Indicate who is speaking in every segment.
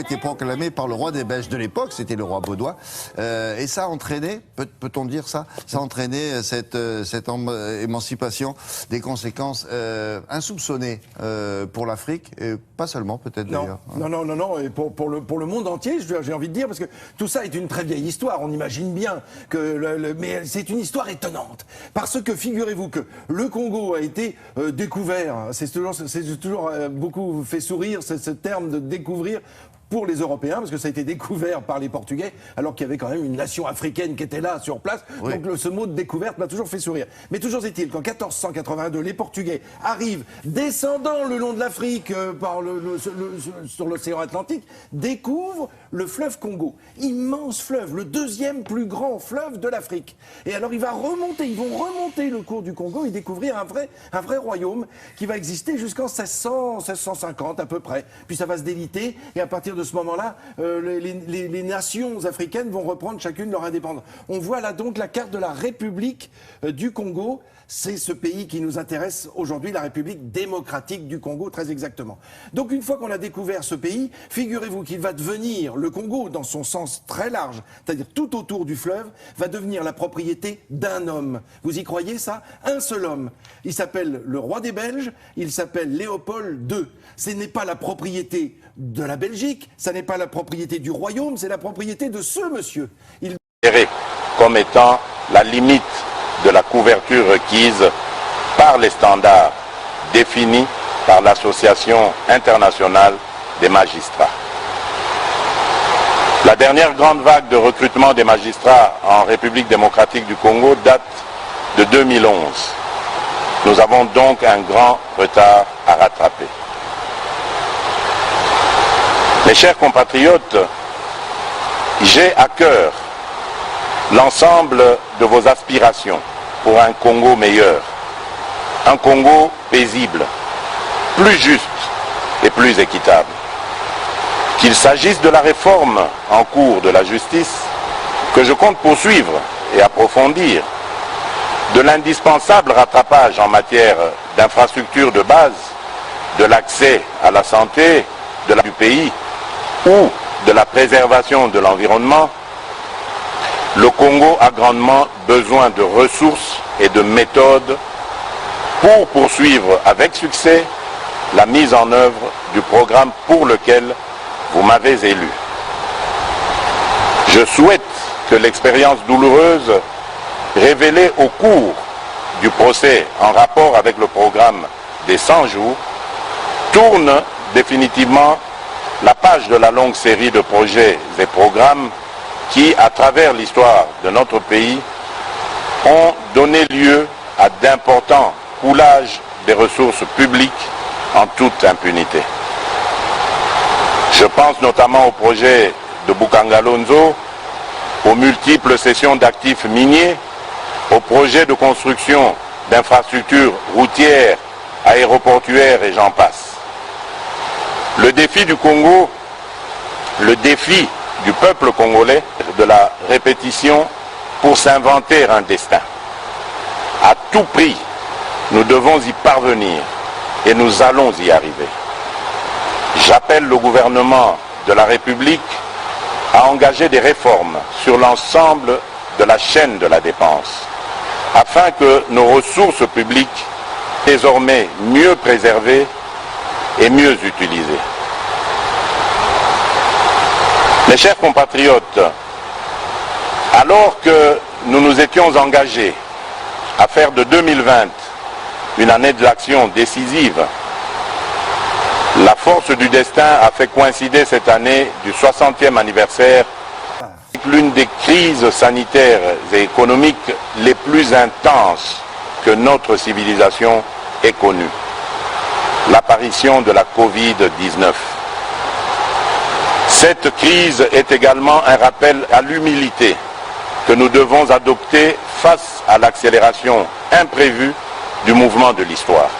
Speaker 1: été proclamé par le roi des Belges de l'époque, c'était le roi Baudouin, et ça a entraîné, peut-on dire ça, ça a entraîné cette émancipation, des conséquences insoupçonnées pour l'Afrique, et pas seulement peut-être d'ailleurs.
Speaker 2: Non, et pour le monde entier, j'ai envie de dire, parce que tout ça est une très vieille histoire, on imagine bien que mais c'est une histoire étonnante, parce que figurez-vous que le Congo a été découvert, c'est toujours beaucoup fait sourire ce terme de découvrir pour les Européens, parce que ça a été découvert par les Portugais, alors qu'il y avait quand même une nation africaine qui était là, sur place. Oui. Donc ce mot de découverte m'a toujours fait sourire. Mais toujours est-il qu'en 1482, les Portugais arrivent, descendant le long de l'Afrique, sur l'océan Atlantique, découvrent le fleuve Congo. Immense fleuve, le deuxième plus grand fleuve de l'Afrique. Et alors ils vont remonter le cours du Congo et découvrir un vrai royaume qui va exister jusqu'en 1600, 1650 à peu près. Puis ça va se déliter, et à partir de ce moment-là, les nations africaines vont reprendre chacune leur indépendance. On voit là donc la carte de la République du Congo. C'est ce pays qui nous intéresse aujourd'hui, la République démocratique du Congo, très exactement. Donc une fois qu'on a découvert ce pays, figurez-vous qu'il va devenir, le Congo dans son sens très large, c'est-à-dire tout autour du fleuve, va devenir la propriété d'un homme. Vous y croyez ça? Un seul homme. Il s'appelle le roi des Belges, il s'appelle Léopold II. Ce n'est pas la propriété de la Belgique, ça n'est pas la propriété du royaume, c'est la propriété de ce monsieur.
Speaker 3: Comme étant la limite de la couverture requise par les standards définis par l'Association internationale des magistrats. La dernière grande vague de recrutement des magistrats en République démocratique du Congo date de 2011. Nous avons donc un grand retard à rattraper. Mes chers compatriotes, j'ai à cœur l'ensemble de vos aspirations pour un Congo meilleur, un Congo paisible, plus juste et plus équitable. Qu'il s'agisse de la réforme en cours de la justice, que je compte poursuivre et approfondir, de l'indispensable rattrapage en matière d'infrastructures de base, de l'accès à la santé du pays ou de la préservation de l'environnement, le Congo a grandement besoin de ressources et de méthodes pour poursuivre avec succès la mise en œuvre du programme pour lequel vous m'avez élu. Je souhaite que l'expérience douloureuse révélée au cours du procès en rapport avec le programme des 100 jours tourne définitivement la page de la longue série de projets et programmes qui, à travers l'histoire de notre pays, ont donné lieu à d'importants coulages des ressources publiques en toute impunité. Je pense notamment au projet de Bukangalonzo, aux multiples cessions d'actifs miniers, aux projets de construction d'infrastructures routières, aéroportuaires et j'en passe. Le défi du Congo, le défi du peuple congolais, de la répétition pour s'inventer un destin. À tout prix, nous devons y parvenir et nous allons y arriver. J'appelle le gouvernement de la République à engager des réformes sur l'ensemble de la chaîne de la dépense, afin que nos ressources publiques soient désormais mieux préservées et mieux utilisées. Mes chers compatriotes, alors que nous nous étions engagés à faire de 2020 une année d'action décisive, la force du destin a fait coïncider cette année du 60e anniversaire avec l'une des crises sanitaires et économiques les plus intenses que notre civilisation ait connue, l'apparition de la Covid-19. Cette crise est également un rappel à l'humilité que nous devons adopter face à l'accélération imprévue du mouvement de l'histoire.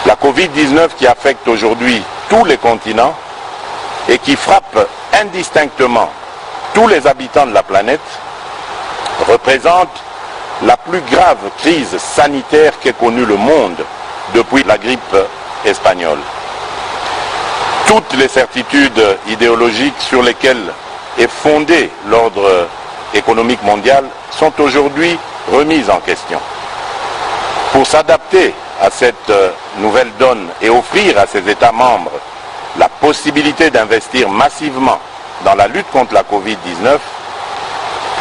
Speaker 3: La Covid-19 qui affecte aujourd'hui tous les continents et qui frappe indistinctement tous les habitants de la planète représente la plus grave crise sanitaire qu'ait connue le monde depuis la grippe espagnole. toutes les certitudes idéologiques sur lesquelles est fondé l'ordre économique mondial sont aujourd'hui remises en question. Pour s'adapter à cette nouvelle donne et offrir à ses États membres la possibilité d'investir massivement dans la lutte contre la Covid-19,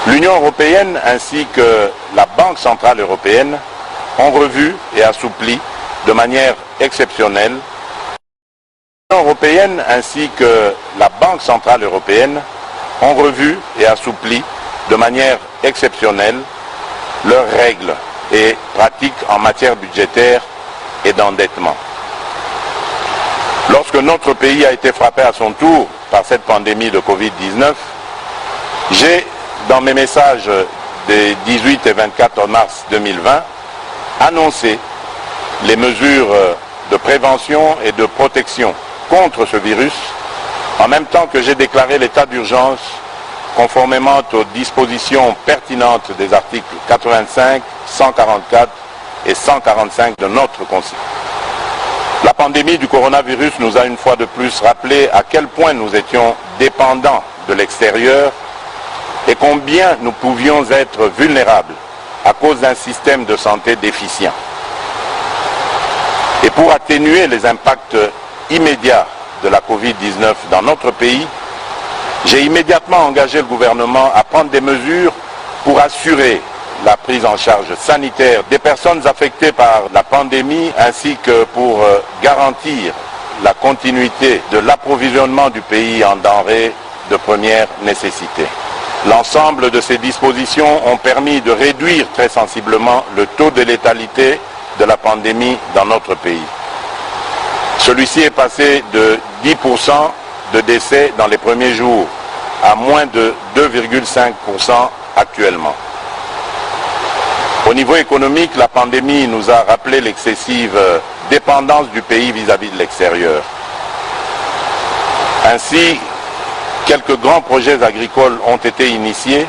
Speaker 3: l'Union européenne ainsi que la Banque centrale européenne ont revu et assoupli de manière exceptionnelle. L'Union européenne ainsi que la Banque centrale européenne ont revu et assoupli de manière exceptionnelle leurs règles et pratiques en matière budgétaire et d'endettement. Lorsque notre pays a été frappé à son tour par cette pandémie de Covid-19, j'ai, dans mes messages des 18 et 24 mars 2020, annoncé les mesures de prévention et de protection contre ce virus, en même temps que j'ai déclaré l'état d'urgence conformément aux dispositions pertinentes des articles 85, 144 et 145 de notre Constitution. La pandémie du coronavirus nous a une fois de plus rappelé à quel point nous étions dépendants de l'extérieur et combien nous pouvions être vulnérables à cause d'un système de santé déficient. Et pour atténuer les impacts immédiats de la Covid-19 dans notre pays, j'ai immédiatement engagé le gouvernement à prendre des mesures pour assurer la prise en charge sanitaire des personnes affectées par la pandémie ainsi que pour garantir la continuité de l'approvisionnement du pays en denrées de première nécessité. L'ensemble de ces dispositions ont permis de réduire très sensiblement le taux de létalité de la pandémie dans notre pays. Celui-ci est passé de 10% de décès dans les premiers jours à moins de 2,5% actuellement. Au niveau économique, la pandémie nous a rappelé l'excessive dépendance du pays vis-à-vis de l'extérieur. Ainsi, quelques grands projets agricoles ont été initiés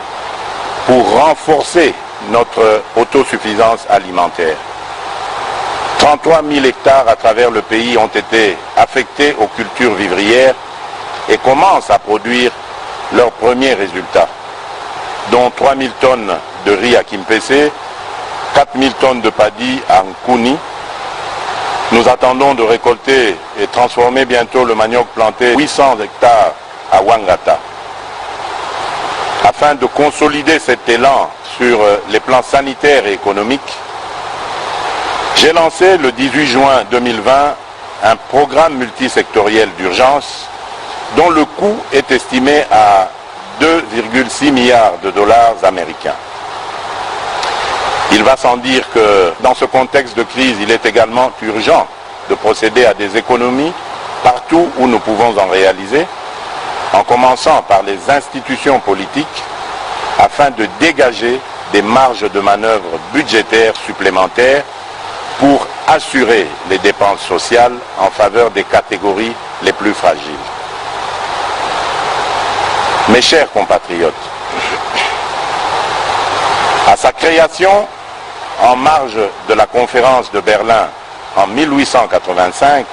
Speaker 3: pour renforcer notre autosuffisance alimentaire. 33 000 hectares à travers le pays ont été affectés aux cultures vivrières et commencent à produire leurs premiers résultats, dont 3 000 tonnes de riz à Kimpese, 4 000 tonnes de paddy à Nkuni. Nous attendons de récolter et transformer bientôt le manioc planté 800 hectares à Wangata. Afin de consolider cet élan sur les plans sanitaires et économiques, j'ai lancé le 18 juin 2020 un programme multisectoriel d'urgence dont le coût est estimé à 2,6 milliards de dollars américains. Il va sans dire que dans ce contexte de crise, il est également urgent de procéder à des économies partout où nous pouvons en réaliser, en commençant par les institutions politiques afin de dégager des marges de manœuvre budgétaires supplémentaires pour assurer les dépenses sociales en faveur des catégories les plus fragiles. Mes chers compatriotes, à sa création, en marge de la conférence de Berlin en 1885,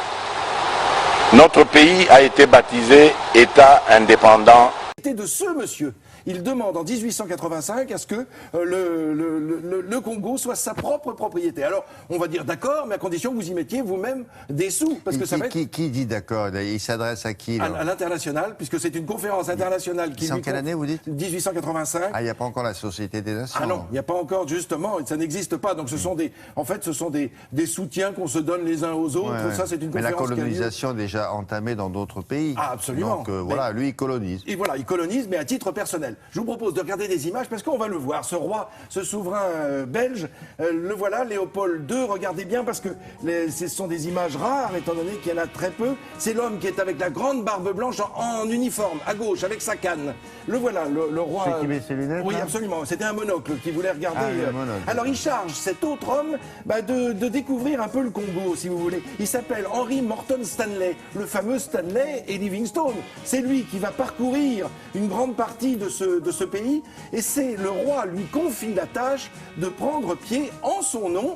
Speaker 3: notre pays a été baptisé État indépendant.
Speaker 2: De ce monsieur. Il demande en 1885 à ce que le Congo soit sa propre propriété. Alors, on va dire d'accord, mais à condition que vous y mettiez vous-même des sous. Parce que ça va être...
Speaker 1: qui dit d'accord? Il s'adresse à qui?
Speaker 2: À l'international, puisque c'est une conférence internationale qui...
Speaker 1: C'est en quelle année, vous dites?
Speaker 2: 1885.
Speaker 1: Ah, il n'y a pas encore la Société des Nations.
Speaker 2: Ah non, il n'y a pas encore, justement, ça n'existe pas. Donc ce sont des... En fait, ce sont des soutiens qu'on se donne les uns aux autres.
Speaker 1: Ouais.
Speaker 2: Ça, c'est une conférence.
Speaker 1: Mais la colonisation est déjà entamée dans d'autres pays.
Speaker 2: Ah, absolument.
Speaker 1: Donc voilà, lui, il colonise.
Speaker 2: Et voilà, il colonise, mais à titre personnel. Je vous propose de regarder des images parce qu'on va le voir. Ce roi, ce souverain belge, le voilà, Léopold II. Regardez bien parce que ce sont des images rares, étant donné qu'il y en a très peu. C'est l'homme qui est avec la grande barbe blanche en uniforme, à gauche, avec sa canne. Le voilà, le roi.
Speaker 1: C'est qui met ses lunettes?
Speaker 2: Oui,
Speaker 1: là
Speaker 2: absolument. C'était un monocle qui voulait regarder.
Speaker 1: Un monocle.
Speaker 2: Alors il charge cet autre homme de découvrir un peu le Congo, si vous voulez. Il s'appelle Henry Morton Stanley, le fameux Stanley et Livingstone. C'est lui qui va parcourir une grande partie de ce pays, et c'est le roi lui confie la tâche de prendre pied en son nom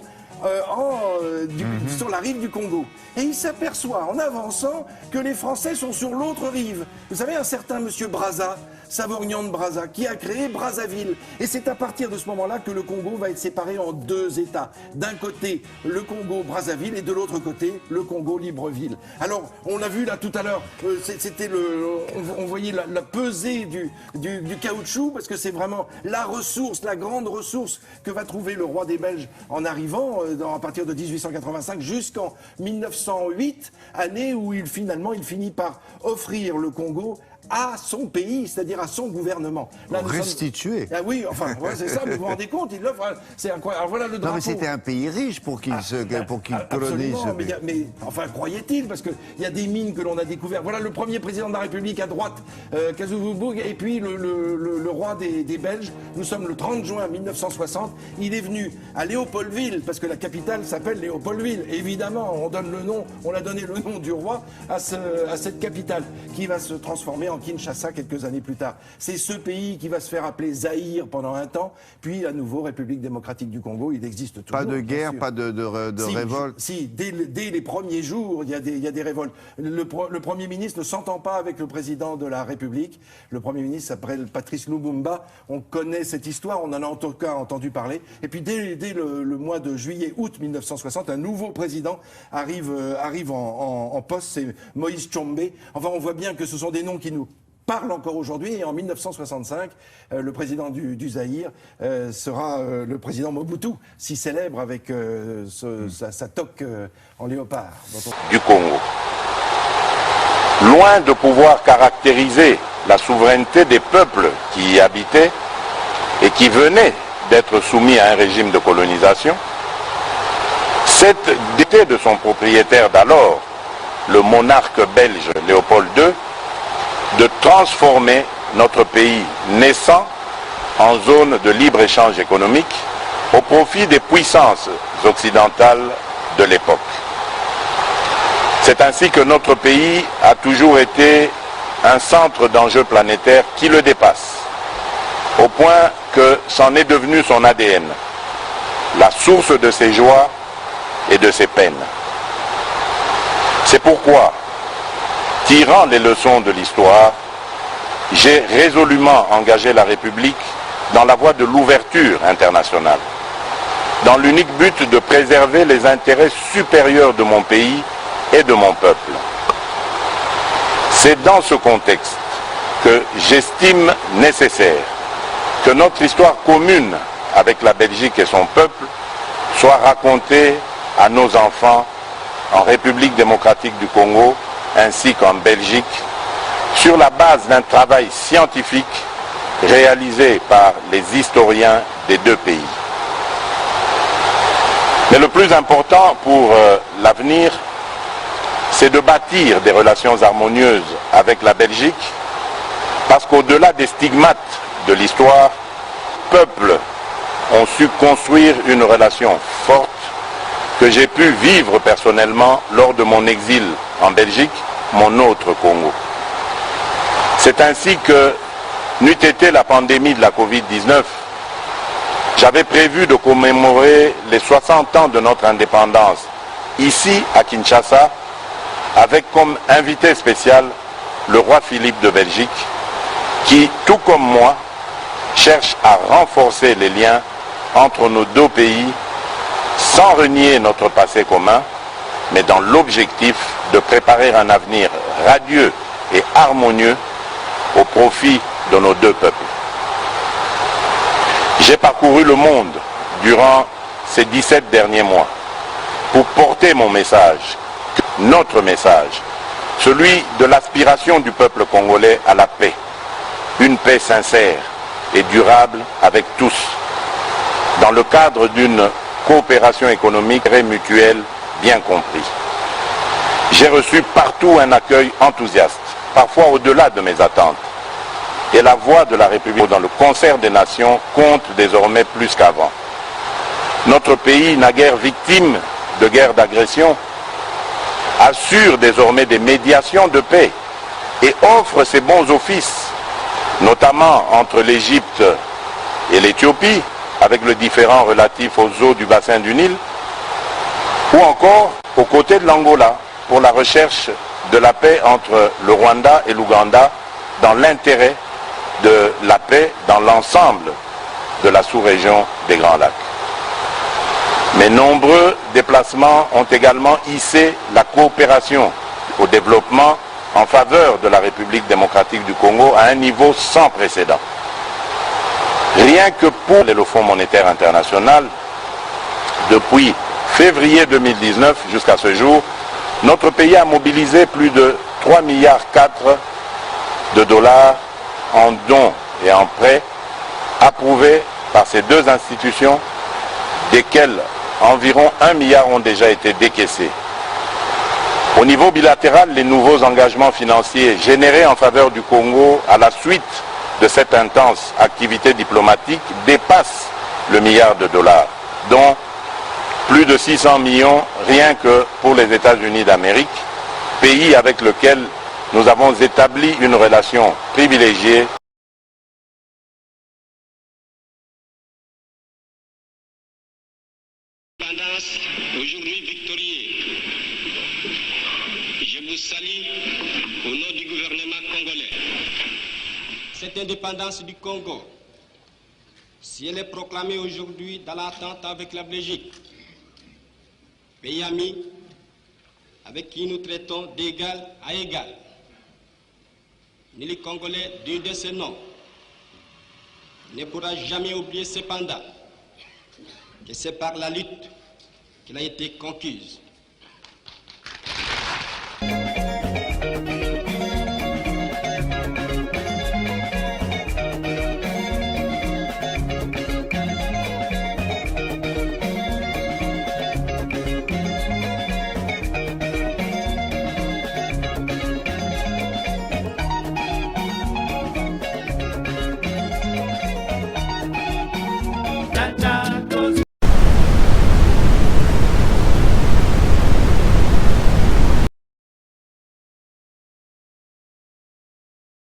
Speaker 2: sur la rive du Congo. Et il s'aperçoit en avançant que les Français sont sur l'autre rive. Vous savez, un certain monsieur Brazza, Savorgnan de Brazza, qui a créé Brazzaville. Et c'est à partir de ce moment-là que le Congo va être séparé en deux États. D'un côté, le Congo Brazzaville et de l'autre côté, le Congo Libreville. Alors, on l'a vu là tout à l'heure, c'était on voyait la pesée du caoutchouc, parce que c'est vraiment la ressource, la grande ressource que va trouver le roi des Belges en arrivant à partir de 1885 jusqu'en 1908, année où il finit par offrir le Congo à son pays, c'est-à-dire à son gouvernement.
Speaker 1: Là, restituer.
Speaker 2: Ah oui, enfin, ouais, c'est ça, mais vous vous rendez compte, il l'offre, c'est incroyable. Alors voilà le drapeau.
Speaker 1: Non, mais c'était un pays riche pour qu'il colonise.
Speaker 2: Mais enfin, croyait-il, parce qu'il y a des mines que l'on a découvertes. Voilà le premier président de la République à droite, Kasavubu, et puis le roi des Belges. Nous sommes le 30 juin 1960. Il est venu à Léopoldville, parce que la capitale s'appelle Léopoldville. Évidemment, on a donné le nom du roi à cette capitale, qui va se transformer en Kinshasa quelques années plus tard. C'est ce pays qui va se faire appeler Zaïre pendant un temps, puis à nouveau République démocratique du Congo. Il existe toujours.
Speaker 1: Pas de guerre, pas de révolte.
Speaker 2: Si, dès les premiers jours, il y a des révoltes. Le Premier ministre ne s'entend pas avec le président de la République. Le Premier ministre s'appelle Patrice Lumumba. On connaît cette histoire, on en a en tout cas entendu parler. Et puis dès le mois de juillet-août 1960, un nouveau président arrive en poste, c'est Moïse Tshombe. Enfin, on voit bien que ce sont des noms qui nous parle encore aujourd'hui, et en 1965, le président du Zaïre sera le président Mobutu, si célèbre avec sa toque en léopard.
Speaker 3: Du Congo. Loin de pouvoir caractériser la souveraineté des peuples qui y habitaient et qui venaient d'être soumis à un régime de colonisation, cette dictée de son propriétaire d'alors, le monarque belge Léopold II, de transformer notre pays naissant en zone de libre-échange économique au profit des puissances occidentales de l'époque. C'est ainsi que notre pays a toujours été un centre d'enjeux planétaires qui le dépasse, au point que c'en est devenu son ADN, la source de ses joies et de ses peines. C'est pourquoi, tirant les leçons de l'histoire, j'ai résolument engagé la République dans la voie de l'ouverture internationale, dans l'unique but de préserver les intérêts supérieurs de mon pays et de mon peuple. C'est dans ce contexte que j'estime nécessaire que notre histoire commune avec la Belgique et son peuple soit racontée à nos enfants en République démocratique du Congo ainsi qu'en Belgique, sur la base d'un travail scientifique réalisé par les historiens des deux pays. Mais le plus important pour l'avenir, c'est de bâtir des relations harmonieuses avec la Belgique, parce qu'au-delà des stigmates de l'histoire, les peuples ont su construire une relation forte que j'ai pu vivre personnellement lors de mon exil en Belgique, mon autre Congo. C'est ainsi que, n'eût été la pandémie de la Covid-19, j'avais prévu de commémorer les 60 ans de notre indépendance ici à Kinshasa, avec comme invité spécial le roi Philippe de Belgique, qui, tout comme moi, cherche à renforcer les liens entre nos deux pays sans renier notre passé commun, mais dans l'objectif de préparer un avenir radieux et harmonieux au profit de nos deux peuples. J'ai parcouru le monde durant ces 17 derniers mois pour porter mon message, notre message, celui de l'aspiration du peuple congolais à la paix, une paix sincère et durable avec tous, dans le cadre d'une coopération économique et mutuelle bien compris. J'ai reçu partout un accueil enthousiaste, parfois au-delà de mes attentes. Et la voix de la République dans le concert des nations compte désormais plus qu'avant. Notre pays, naguère victime de guerres d'agression, assure désormais des médiations de paix et offre ses bons offices, notamment entre l'Égypte et l'Éthiopie, avec le différend relatif aux eaux du bassin du Nil, ou encore aux côtés de l'Angola pour la recherche de la paix entre le Rwanda et l'Ouganda dans l'intérêt de la paix dans l'ensemble de la sous-région des Grands Lacs. Mais nombreux déplacements ont également hissé la coopération au développement en faveur de la République démocratique du Congo à un niveau sans précédent. Rien que pour le Fonds monétaire international, depuis février 2019 jusqu'à ce jour, notre pays a mobilisé plus de 3,4 milliards de dollars en dons et en prêts approuvés par ces deux institutions, desquels environ 1 milliard ont déjà été décaissés. Au niveau bilatéral, les nouveaux engagements financiers générés en faveur du Congo à la suite de cette intense activité diplomatique dépassent le milliard de dollars, dont plus de 600 millions rien que pour les États-Unis d'Amérique, pays avec lequel nous avons établi une relation privilégiée.
Speaker 4: Aujourd'hui victorieux, je vous salue au nom du gouvernement congolais. Cette indépendance du Congo, si elle est proclamée aujourd'hui dans l'attente avec la Belgique, pays ami avec qui nous traitons d'égal à égal, ni les Congolais d'un de ces noms ne pourra jamais oublier cependant que c'est par la lutte qu'elle a été conquise.